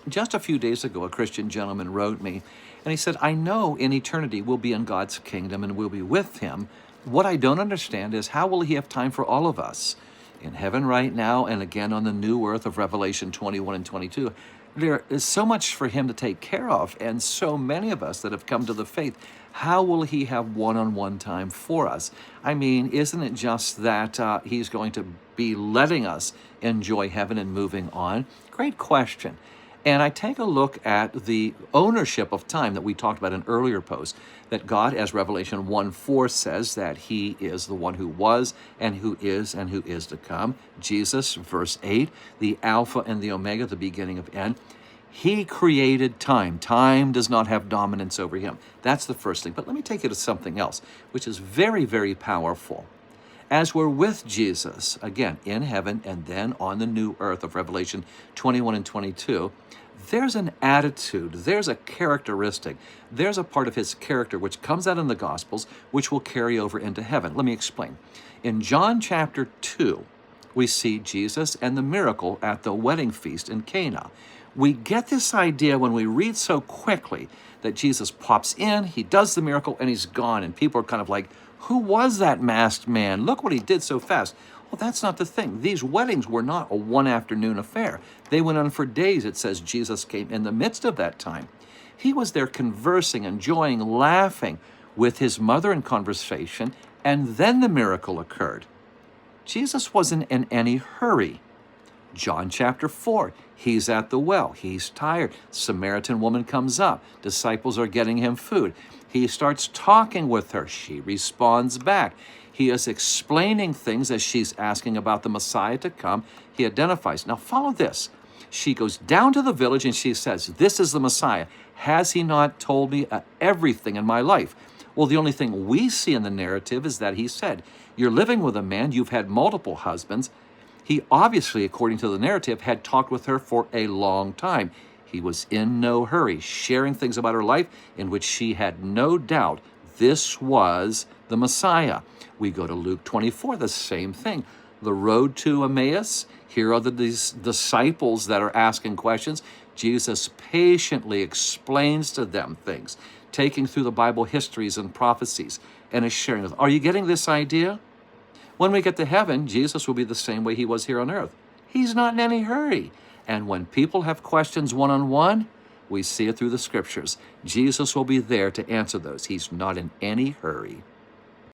Just a few days ago, a Christian gentleman wrote me, and he said, I know in eternity we'll be in God's kingdom and we'll be with him. What I don't understand is how will he have time for all of us? In heaven right now, and again on the new earth of Revelation 21 and 22, there is so much for him to take care of, and so many of us that have come to the faith. How will he have one-on-one time for us? I mean, isn't it just that he's going to be letting us enjoy heaven and moving on? Great question. And I take a look at the ownership of time that we talked about in earlier posts, that God, as Revelation 1:4 says, that he is the one who was and who is to come. Jesus, verse 8, the Alpha and the Omega, the beginning of end. He created time. Time does not have dominance over him. That's the first thing. But let me take you to something else, which is very, very powerful. As we're with Jesus, again, in heaven and then on the new earth of Revelation 21 and 22, there's an attitude, there's a characteristic, there's a part of his character which comes out in the Gospels, which will carry over into heaven. Let me explain. In John chapter 2, we see Jesus and the miracle at the wedding feast in Cana. We get this idea when we read so quickly that Jesus pops in, he does the miracle, and he's gone. And people are kind of like, who was that masked man? Look what he did so fast. Well, that's not the thing. These weddings were not a one-afternoon affair. They went on for days. It says Jesus came in the midst of that time. He was there conversing, enjoying, laughing with his mother in conversation, and then the miracle occurred. Jesus wasn't in any hurry. John chapter 4, he's at the well. He's tired. Samaritan woman comes up. Disciples are getting him food. He starts talking with her. She responds back. He is explaining things as she's asking about the Messiah to come. He identifies. Now follow this. She goes down to the village and she says, this is the Messiah. Has he not told me everything in my life? Well, the only thing we see in the narrative is that he said, you're living with a man, you've had multiple husbands. He obviously, according to the narrative, had talked with her for a long time. He was in no hurry, sharing things about her life in which she had no doubt this was the Messiah. We go to Luke 24, the same thing. The road to Emmaus, here are these disciples that are asking questions. Jesus patiently explains to them things, taking through the Bible histories and prophecies, and is sharing with them. Are you getting this idea? When we get to heaven, Jesus will be the same way he was here on earth. He's not in any hurry. And when people have questions one-on-one, we see it through the scriptures. Jesus will be there to answer those. He's not in any hurry.